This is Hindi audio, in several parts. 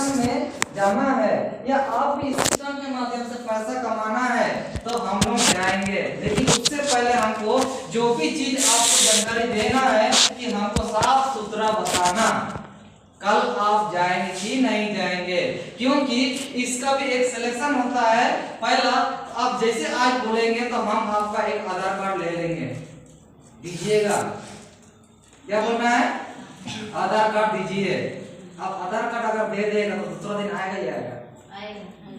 सिस्टम में जाना है या आप भी सिस्टम के माध्यम से पैसा कमाना है तो हम लोग जाएंगे, लेकिन उससे पहले हमको जो भी चीज आपको जानकारी देना है कि हमको साफ सुथरा बताना कल आप जाएंगे कि नहीं जाएंगे, क्योंकि इसका भी एक सिलेक्शन होता है। पहला आप जैसे आज बोलेंगे तो हम आपका एक आधार कार्ड ले लेंगे, दीजिएगा। क्या बोलना है? आधार कार्ड दीजिए। आप आधार कार्ड अगर दे देगा तो दूसरा दिन आएगा ही आएगा,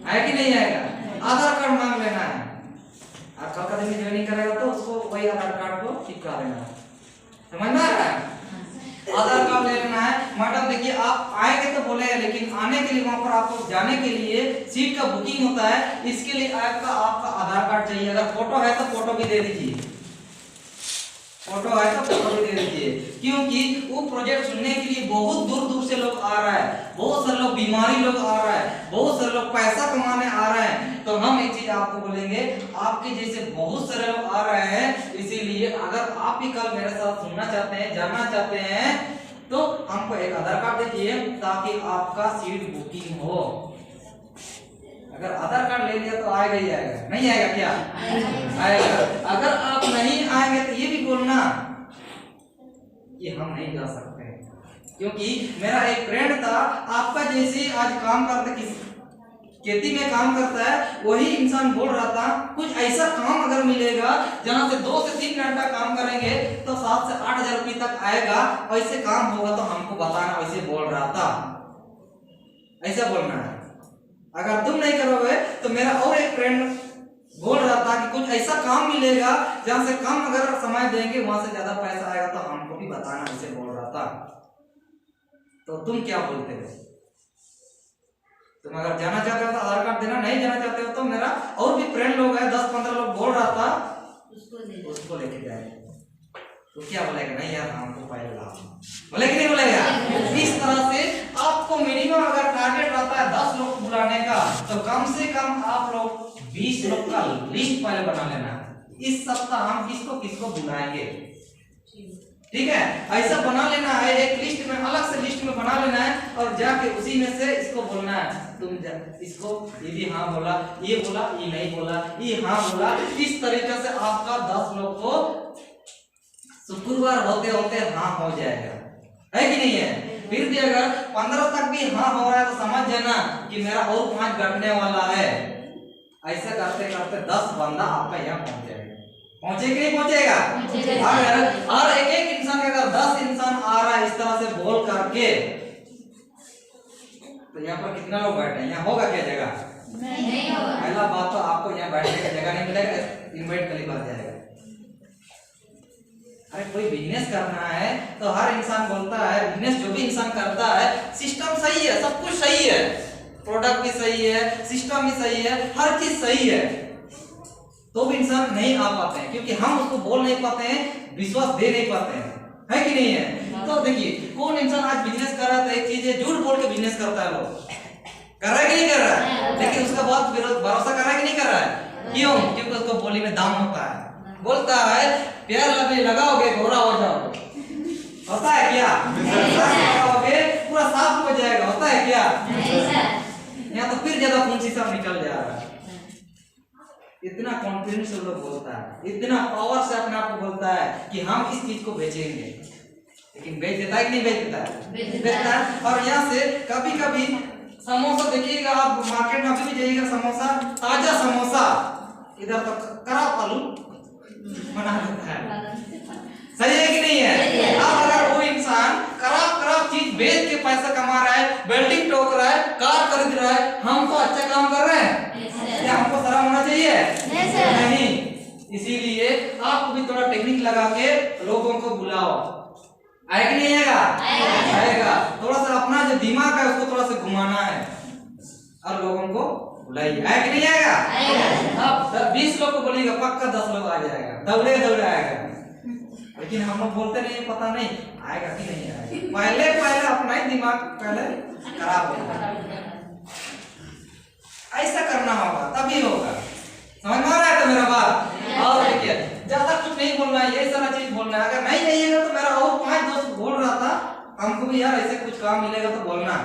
आएगा कि नहीं आएगा? आधार कार्ड मांग लेना है। आप कल का दिन में ज्वाइनिंग करेगा तो उसको वही आधार कार्ड को चिपका देना है, समझ में आ रहा है? आधार कार्ड ले लेना है। मैडम देखिए आप आएंगे तो बोले, लेकिन आने के लिए वहां पर आपको जाने के लिए सीट का बुकिंग होता है, इसके लिए आपका आधार कार्ड चाहिए। अगर फोटो है तो फोटो भी दे दीजिए, फोटो है तो फोटो भी दे दीजिए, क्योंकि वो प्रोजेक्ट सुनने के लिए बहुत दूर दूर से लोग आ रहा है, बहुत सारे लोग बीमारी लोग आ रहा है, बहुत सारे लोग पैसा कमाने आ रहे हैं। तो हम एक चीज आपको बोलेंगे, आपके जैसे बहुत सारे लोग आ रहे हैं, इसीलिए अगर आप भी कल मेरे साथ सुनना चाहते हैं, जानना चाहते हैं तो हमको एक आधार कार्ड दीजिए ताकि आपका सीट बुकिंग हो। अगर आधार कार्ड ले लिया तो आएगा ही आएगा, नहीं आएगा क्या? आएगा। अगर आप नहीं आएंगे तो ये भी बोलना कि हम नहीं जा सकते, क्योंकि मेरा एक फ्रेंड था आपका जैसे आज काम करता, किस खेती में काम करता है, वही इंसान बोल रहा था कुछ ऐसा काम अगर मिलेगा जहां से 2 से 3 घंटा काम करेंगे तो 7 से 8 हजार रुपये तक आएगा, वैसे काम होगा तो हमको बताना। वैसे बोल रहा था, ऐसा बोलना है। अगर तुम नहीं करोगे तो मेरा और एक फ्रेंड बोल रहा था कि कुछ ऐसा काम मिलेगा जहां से कम अगर समय देंगे वहां से ज्यादा पैसा आएगा, तो हमको भी बताना, ऐसे बोल रहा था। तो तुम क्या बोलते हो? तुम अगर जाना चाहते हो तो आधार कार्ड देना, नहीं जाना चाहते हो तो मेरा और भी फ्रेंड लोग है 10-15 लोग बोल रहा था उसको लेके जाए। तो क्या बोलेगा? नहीं यार हमको पहले बोले कि नहीं बोलेगा? इस तरह से आपको मिनिमम अगर टारगेट रहता है 10 लोग को बुलाने का, तो कम से कम आप लोग 20 लोग का लिस्ट पहले बना लेना। इस सप्ताह हम किसको किसको बुलाएंगे, ठीक है? ऐसा बना लेना है, एक लिस्ट में, अलग से लिस्ट में बना लेना है और जाके उसी में से इसको बोलना है, तुम इसको ये भी हाँ बोला, ये बोला, ये नहीं बोला, ये हाँ बोला। इस तरीके से आपका 10 लोग को शुक्रवार होते होते हाँ हो जाएगा, है कि नहीं है? फिर भी अगर 15 तक भी हाँ हो रहा है तो समझ जाना कि मेरा और 5 घटने वाला है। ऐसे करते करते 10 बंदा आपका यहाँ पहुंच जाएगा। पहुंचे कि नहीं पहुंचेगा? अगर और एक इंसान का अगर 10 इंसान आ रहा है इस तरह से बोल करके, तो यहाँ पर कितना लोग बैठे हैं? यहाँ होगा क्या जगह? नहीं होगा। पहला बात तो आपको यहाँ बैठने का जगह नहीं मिलेगा, इनवाइट कल बात जाएगा। अरे कोई बिजनेस करना है तो हर इंसान बोलता है, बिजनेस जो भी इंसान करता है सिस्टम सही है, सब कुछ सही है, प्रोडक्ट भी सही है, सिस्टम भी सही है, हर चीज सही है, तो भी इंसान नहीं आ पाते हैं क्योंकि हम उसको बोल नहीं पाते हैं, विश्वास दे नहीं पाते हैं, है कि नहीं है? तो देखिए कौन इंसान आज बिजनेस कर रहा है तो एक चीज है, झूठ बोल के बिजनेस करता है, लोग कर रहा है कि नहीं कर रहा है, लेकिन उसका बहुत भरोसा कर रहा है कि नहीं कर रहा है? क्यों? क्योंकि उसको बोली में दाम होता है। बोलता है प्यार लगाओगे गोरा हो जाओगे, होता है क्या? लगाओगे पूरा साफ हो जाएगा, होता है क्या? यहाँ तो फिर ज्यादा पूंजी सब निकल जा रहा है। इतना कॉन्फिडेंस से लोग बोलता है, इतना पावर से अपने आप को बोलता है कि हम इस चीज को बेचेंगे, लेकिन बेच देता है कि नहीं बेच देता है? बेचता है। और यहाँ से कभी कभी समोसा देखिएगा, आप मार्केट में अभी भी जाइएगा, समोसा ताजा समोसा इधर तो खराब आलू बना देता है, सही है कि नहीं है? अब अगर वो इंसान खराब चीज बेच के पैसा कमा रहा है, बिल्डिंग ठोक रहा है, कार खरीद रहा है, हम तो अच्छा काम कर रहे हैं, क्या हमको शर्म होना चाहिए? नहीं। इसीलिए आपको भी थोड़ा टेक्निक लगा के लोगों को बुलाओ, आएगा कि नहीं आएगा? आएगा। थोड़ा सा अपना जो दिमाग है उसको थोड़ा सा घुमाना है और लोगों को बुलाइए, आएगा कि नहीं आएगा? अब 20 लोग को बोलिएगा पक्का 10 लोग आ जाएगा, दौड़े दौड़े आएगा। लेकिन हम लोग बोलते नहीं, पता नहीं आएगा कि नहीं आएगा। पहले अपना ही दिमाग पहले खराब होगा, ऐसा करना होगा तभी होगा। समझ में आ रहा है तो मेरा बात? और देखिए ज्यादा कुछ नहीं बोलना है, ये सारा चीज बोलना है। अगर नहीं जाइएगा तो मेरा और 5 दोस्त बोल रहा था हमको भी यार ऐसे कुछ काम मिलेगा तो बोलना,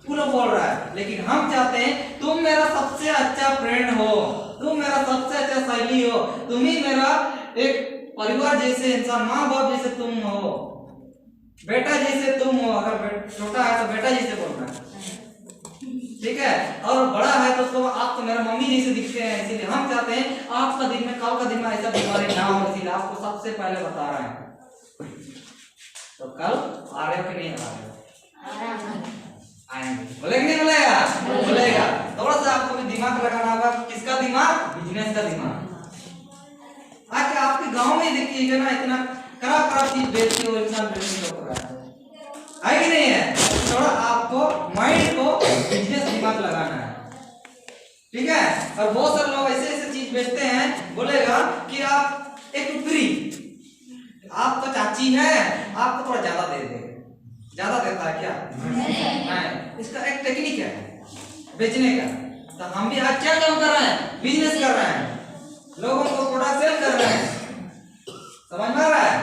पूरा बोल रहा है, लेकिन हम चाहते हैं तुम मेरा सबसे अच्छा फ्रेंड हो, तुम मेरा सबसे अच्छा सहेली हो, तुम ही मेरा एक परिवार जैसे इंसान, माँ बाप जैसे तुम हो, बेटा जैसे तुम हो। अगर छोटा है तो बेटा जैसे बोलना है, ठीक है, और बड़ा है तो उसको आप तो मेरा मम्मी जैसे दिखते हैं। इसीलिए हम चाहते हैं आपका दिन में, कल का दिन में ऐसा बीमारी ना हो, इसीलिए आपको सबसे पहले बता रहे हैं। तो कल आ रहे हो कि नहीं आ रहे हो? आएंगे, बोलेंगे नहीं बोलेगा? बोलेगा। थोड़ा सा आपको भी दिमाग लगाना होगा। किसका दिमाग? बिजनेस का दिमाग। आज आपके गांव में देखिएगा ना, इतना खराब खराब चीज बेचती हो इंसान, बेचने को है कि नहीं है? थोड़ा आपको माइंड को बिजनेस दिमाग लगाना है, ठीक है। और बहुत सारे लोग ऐसे ऐसे चीज बेचते हैं, बोलेगा कि आप एक टुकड़ी, आप तो चाची है, आपको थोड़ा ज्यादा दे दे। ज्यादा देता है क्या? नहीं। इसका एक टेक्निक है बेचने का। तो हम भी आज क्या काम कर रहे हैं? बिजनेस कर रहे हैं, लोगों को प्रोडक्ट सेल कर रहे हैं। समझ में आ रहा है?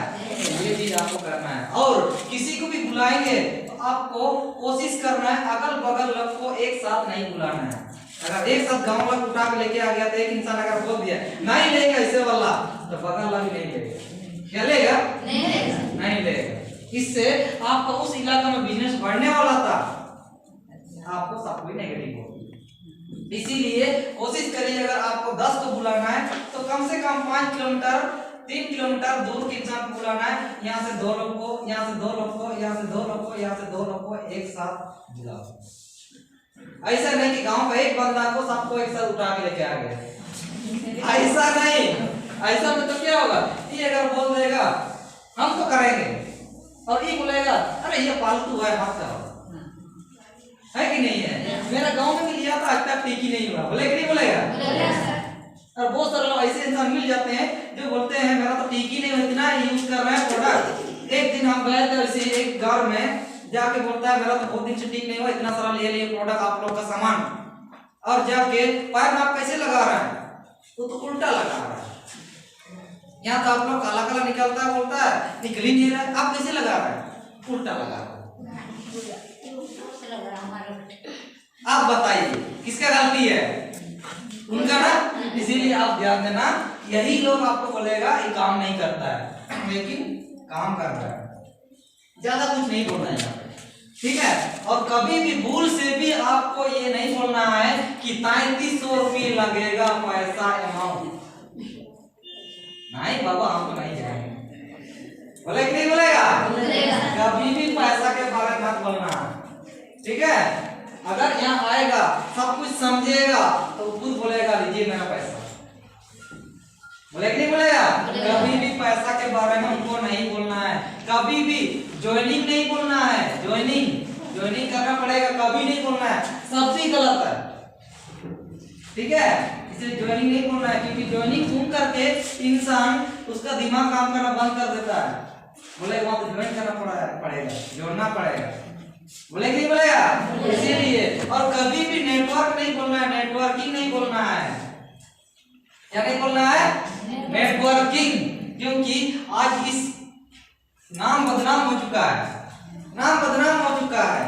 ये चीज आपको करना है। और किसी को भी बुलाएंगे तो आपको कोशिश करना है अगल बगल लोग को एक साथ नहीं बुलाना है। अगर एक साथ गांव वाला उठा के लेके आ गया तो एक इंसान अगर बोल दिया नहीं लेगा ऐसे वाला, तो बगल वाला भी नहीं लेगा। क्या लेगा? नहीं लेगा। इससे आपका उस इलाका में बिजनेस बढ़ने वाला था, आपको सब कोई नेगेटिव होगी। इसीलिए कोशिश करिए अगर आपको 10 को बुलाना है तो कम से कम 5 किलोमीटर 3 किलोमीटर दूर के इंसान को बुलाना है। यहाँ से 2 लोग को, यहाँ से 2 लोग को, यहाँ से 2 लोग को, यहाँ से 2 लोग को एक साथ बुलाओ। ऐसा नहीं कि गांव का एक बंदा को सबको एक साथ उठा के लेके आ गया, ऐसा नहीं। ऐसा में तो क्या होगा, ये अगर बोल देगा हम तो करेंगे, और ये बोलेगा अरे ये फालतू है मत करो, है कि नहीं है? मेरा गांव में भी लिया था, आज तक ठीक ही नहीं हुआ, बोले कि नहीं बोलेगा? और बहुत सारे लोग ऐसे इंसान मिल जाते हैं जो बोलते हैं मेरा तो ठीक ही नहीं हुआ, इतना यूज कर रहे हैं प्रोडक्ट। एक दिन हम गए थे वैसे एक घर में, जाके बोलता है मेरा तो बहुत दिन से ठीक नहीं हुआ, इतना सारा ले लिए प्रोडक्ट आप लोग का सामान, और जाके पैर में आप कैसे लगा रहे हैं? वो तो उल्टा लगा रहा है। यहाँ तो आप लोग काला काला निकलता है, बोलता है निकल ही नहीं रहा है, आप कैसे लगा रहे हैं? उल्टा लगा रहा है। आप बताइए किसका गलती है? उनका ना। इसीलिए आप ध्यान देना, यही लोग आपको बोलेगा ये काम नहीं करता है, लेकिन काम कर रहा है। ज्यादा कुछ नहीं बोलना है यहाँ पे, ठीक है। और कभी भी भूल से भी आपको ये नहीं बोलना है कि 3300 रुपये लगेगा पैसा अमाउंट, नहीं बाबा हम तो नहीं जाएंगे, बोले कि नहीं बोलेगा? कभी भी पैसा के बारे में मत बोलना, ठीक है। अगर यहाँ आएगा सब कुछ समझेगा तो खुद बोलेगा लीजिए मेरा पैसा, बोले कि नहीं बोलेगा? कभी भी पैसा के बारे में हमको नहीं बोलना है, कभी भी ज्वाइनिंग नहीं बोलना है। ज्वाइनिंग करना पड़ेगा, कभी नहीं बोलना है, सबसे गलत है, ठीक है। इसलिए ज्वाइनिंग नहीं बोलना है, क्योंकि ज्वाइनिंग सुन करके इंसान उसका दिमाग काम करना बंद कर देता है, बोले वहां तो ज्वाइन करना पड़ेगा, जोड़ना पड़ेगा, बोले कि नहीं बोलेगा? इसीलिए। और कभी भी नेटवर्क नहीं बोलना है, नेटवर्किंग नहीं बोलना है। क्या नहीं बोलना है? नेटवर्किंग। क्योंकि आज इस नाम बदनाम हो चुका है, नाम बदनाम हो चुका है।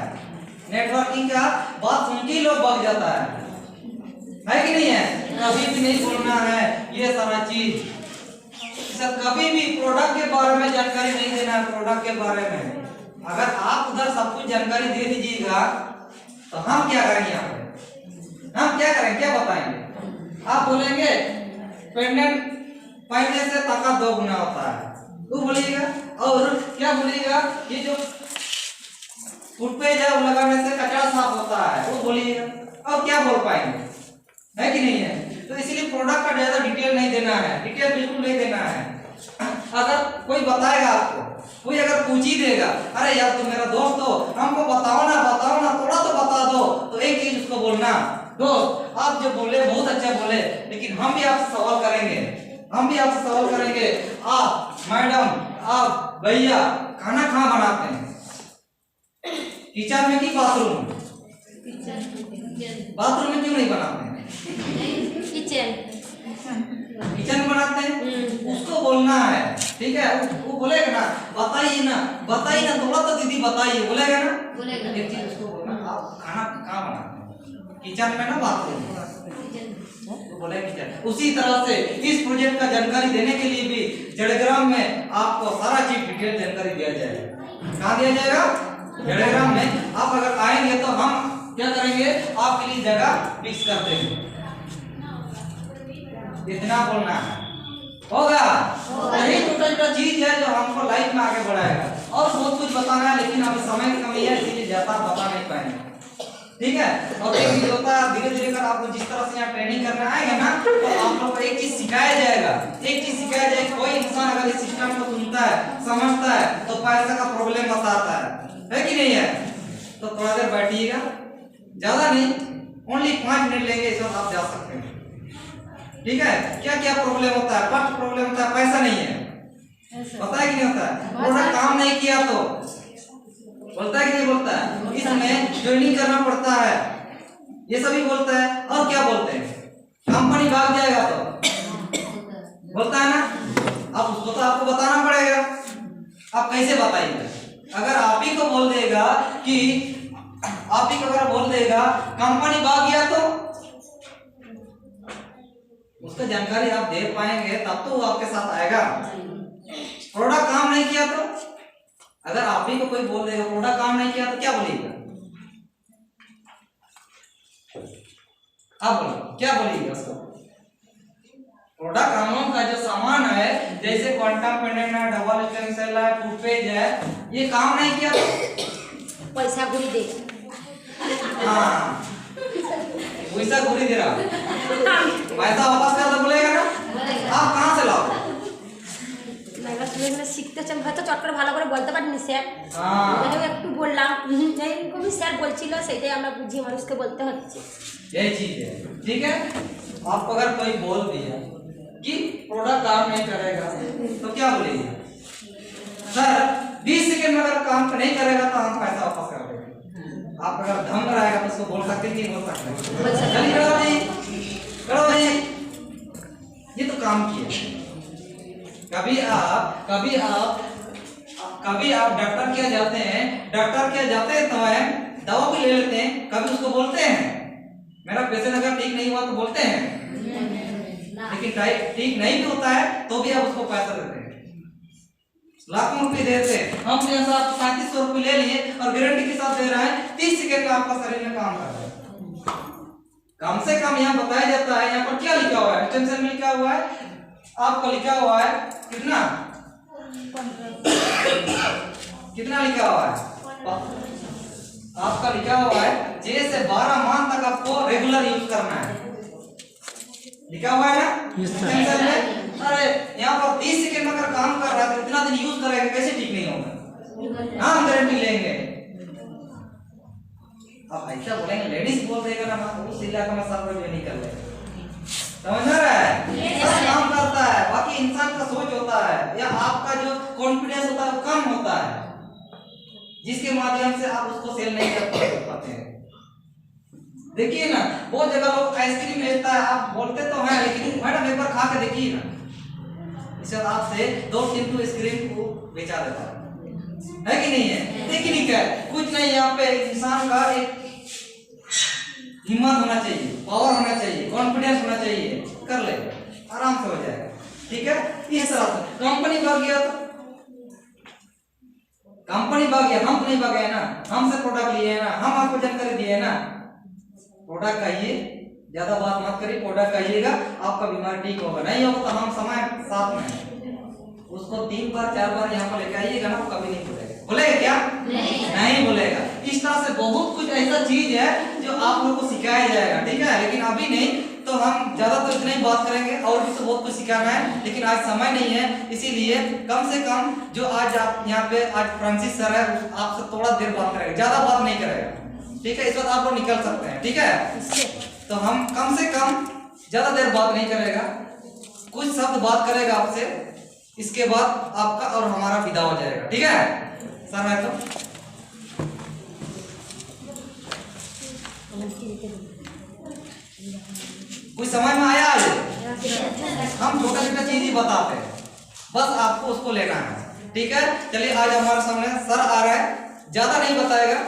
नेटवर्किंग का बात सुन के लोग भाग जाता है कि नहीं है? कभी भी नहीं बोलना है ये सारा चीज। कभी भी प्रोडक्ट के बारे में जानकारी नहीं देना है। प्रोडक्ट के बारे में अगर आप उधर सब कुछ जानकारी दे दीजिएगा तो हम क्या करेंगे? यहाँ पे हम क्या करेंगे, क्या बताएंगे? आप बोलेंगे पेंडेंट पहनने से ताकत 2 गुना होता है, वो बोलिएगा। और क्या बोलिएगा, ये जो टूथपेस्ट है वो लगाने से कचरा साफ होता है, वो बोलिएगा। और क्या बोल पाएंगे, है कि नहीं है? तो इसीलिए प्रोडक्ट का ज्यादा डिटेल नहीं देना है, डिटेल बिल्कुल नहीं देना है। अगर कोई बताएगा आपको, कोई अगर पूछ ही देगा अरे यार तुम मेरा दोस्त हो, हमको बताओ ना थोड़ा तो बता दो, तो एक चीज उसको बोलना, दोस्त आप जो बोले बहुत अच्छा बोले, लेकिन हम भी आपसे सवाल करेंगे, आप मैडम, आप भैया खाना कहाँ बनाते हैं? किचन में कि बाथरूम? बाथरूम में क्यों नहीं बनाते हैं? किचन में बनाते हैं, उसको बोलना है, ठीक है। वो बोलेगा ना बताइए ना, थोड़ा तो दीदी बताइए, बोलेगा ना? एक चीज उसको ना, आप खाना कहाँ बनाते हैं? किचन में ना, बाथरूम में, तो बोले किचन। उसी तरह से इस प्रोजेक्ट का जानकारी देने के लिए भी जड़ग्राम में आपको सारा चीज डिटेल जानकारी दिया जाएगा। कहाँ दिया जाएगा? जड़ग्राम में। आप अगर आएंगे तो हम क्या करेंगे, आपके लिए जगह फिक्स कर देंगे। इतना बोलना है, होगा? यही छोटा चीज है जो हमको लाइफ में आगे बढ़ाएगा। और बहुत कुछ बताना है, लेकिन अभी समय की कमी है, इसीलिए ज्यादा बता नहीं पाएंगे, ठीक है? और एक चीज होता है, धीरे धीरे कर आपको जिस तरह से यहाँ ट्रेनिंग करने आएगा ना, तो आप लोग को एक चीज सिखाया जाएगा। एक चीज सिखाया जाएगा, कोई इंसान अगर इस सिस्टम को सुनता है, समझता है, तो पैसा का प्रॉब्लम बताता है कि नहीं है? तो थोड़ा देर बैठिएगा, ज्यादा नहीं, ओनली 5 मिनट लेंगे, इस वक्त आप जा सकते हैं, ठीक है? क्या क्या प्रॉब्लम होता है? फर्स्ट प्रॉब्लम होता है पैसा नहीं है, पता है कि नहीं होता है? प्रोडक्ट काम नहीं किया तो बोलता है कि नहीं बोलता है? इसमें ज्वाइनिंग करना पड़ता है, ये सभी बोलता है। और क्या बोलते हैं? कंपनी भाग जाएगा तो बोलता है ना। अब उसको तो आपको बताना पड़ेगा, आप कैसे बताइएगा? अगर आप ही को बोल देगा कि आप ही को अगर बोल देगा कंपनी भाग गया, तो उसका जानकारी आप दे पाएंगे तब तो वो आपके साथ आएगा। प्रोडक्ट काम नहीं किया तो, अगर आप ही को कोई बोल देगा प्रोडक्ट काम नहीं किया, तो क्या बोलिएगा? आप बोलो, क्या बोलिएगा उसको? प्रोडक्ट कानून का जो सामान है, जैसे क्वांटम पेंडेंट है, डबल स्टेम सेल है, टूथपेस्ट है, ये काम नहीं किया तो पैसा घुरी दे। हाँ, पैसा घुरी दे रहा, पैसा वापस कर दो बोलेगा ना। आप कहाँ से लाओ? मैं শিখতে চাই, হয়তো চট করে ভালো করে বলতে পারিনি স্যার, একটু বললাম, এরকমই স্যার বলছিল, সেটাই আমরা বুঝিয়ে মানুষকে বলতে হচ্ছে। यही चीज है, ठीक है? आपको अगर कोई बोल दिया कि प्रोडक्ट काम नहीं करेगा, तो क्या बोलेगा? सर 20 सेकंड में अगर काम नहीं करेगा तो हम पैसा वापस कर देंगे। आप अगर दम रहेगा तो उसको बोल सकते कि बोल सकते? चलिए करो भाई, करो भाई, ये तो काम किया। कभी आप डॉक्टर क्या जाते हैं, डॉक्टर क्या जाते हैं तो है दवा भी ले लेते हैं, कभी उसको बोलते हैं मेरा पेशेंट अगर ठीक नहीं हुआ तो बोलते हैं? लेकिन ठीक नहीं भी होता है तो भी आप उसको पैसा देते हैं, लाखों रुपए देते हैं। हम जैसा 3500 रुपए ले लिए और गारंटी के साथ दे रहे हैं 30 सेकंड में आपका शरीर में काम कर रहा है। कम से कम यहाँ बताया जाता है, यहाँ पर क्या लिखा हुआ है? एक्सटेंशन में लिखा हुआ है, आपका लिखा हुआ है कितना कितना लिखा हुआ है? आपका लिखा हुआ है 6 से 12 माह तक आपको रेगुलर यूज करना है, लिखा हुआ है ना एक्सटेंशन में। अरे यहाँ पर 30 सेकंड में अगर काम कर रहा है तो इतना दिन यूज करेंगे, कैसे ठीक नहीं होगा? हाँ, गारंटी लेंगे। अब ऐसा बोलेंगे, लेडीज बोल देगा ना, उस इलाके में सब लोग नहीं कर लेंगे, समझ रहा है? सब काम करता है, बाकी इंसान का सोच होता है या आपका जो कॉन्फिडेंस होता है वो कम होता है, जिसके माध्यम से आप उसको सेल नहीं कर पाते हैं। देखिए ना, बहुत जगह लोग आइसक्रीम बेचता है, आप बोलते तो हैं लेकिन मैडम एक बार खा के देखिए ना, इससे आपसे 2-3 आइसक्रीम को बेचा देता है कि नहीं है? टेक्निक है, कुछ नहीं। यहाँ पे इंसान का एक हिम्मत होना चाहिए, पावर होना चाहिए, कॉन्फिडेंस होना चाहिए, कर ले, आराम से हो जाएगा, ठीक है? इस तरह से कंपनी भाग गया तो कंपनी भाग गया, हम नहीं भागे ना, हमसे प्रोडक्ट लिए है ना, हम आपको जानकारी दिए है ना। प्रोडक्ट खाइए, ज्यादा बात मत करिए, प्रोडक्ट खाइएगा, आपका बीमारी ठीक होगा। नहीं होगा तो हम समय साथ में उसको 3 बार 4 बार यहाँ पर लेके आइएगा ना, वो कभी नहीं बोलेगा। बोलेगा क्या? नहीं बोलेगा। इस तरह से बहुत कुछ ऐसा चीज है जो आप लोग को सिखाया जाएगा, ठीक है? लेकिन अभी नहीं, तो हम ज्यादा तो इतना ही बात करेंगे, और भी तो बहुत कुछ सिखाना है, लेकिन आज समय नहीं है, इसीलिए कम से कम जो आज आप यहाँ पे आज फ्रांसिस सर है, आपसे थोड़ा देर बात करेगा, ज्यादा बात नहीं करेगा, ठीक है? इस वक्त आप लोग निकल सकते हैं, ठीक है? तो हम कम से कम ज्यादा देर बात नहीं करेगा, कुछ शब्द बात करेगा आपसे, इसके बाद आपका और हमारा विदा हो जाएगा, ठीक है? सर है तो कुछ समझ में आया? हम छोटा छोटा चीज ही बताते हैं, बस आपको उसको लेना है, ठीक है? चलिए, आज हमारे सामने सर आ रहा है, ज्यादा नहीं बताएगा,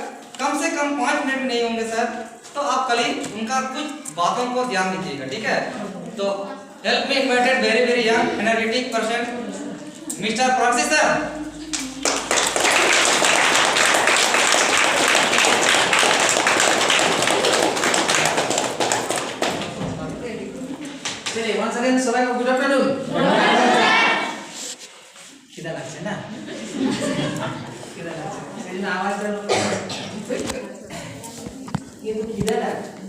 कम से कम 5 मिनट भी नहीं होंगे सर, तो आप कल ही उनका कुछ बातों को ध्यान दीजिएगा, ठीक है। तो help me invited very very young energetic person mister Francis sir. Jadi, once again, selain good afternoon. Kita লাগছে না? kita লাগছে। সেদিন আওয়াজ এটা কিন্তু খিদে লাগছে।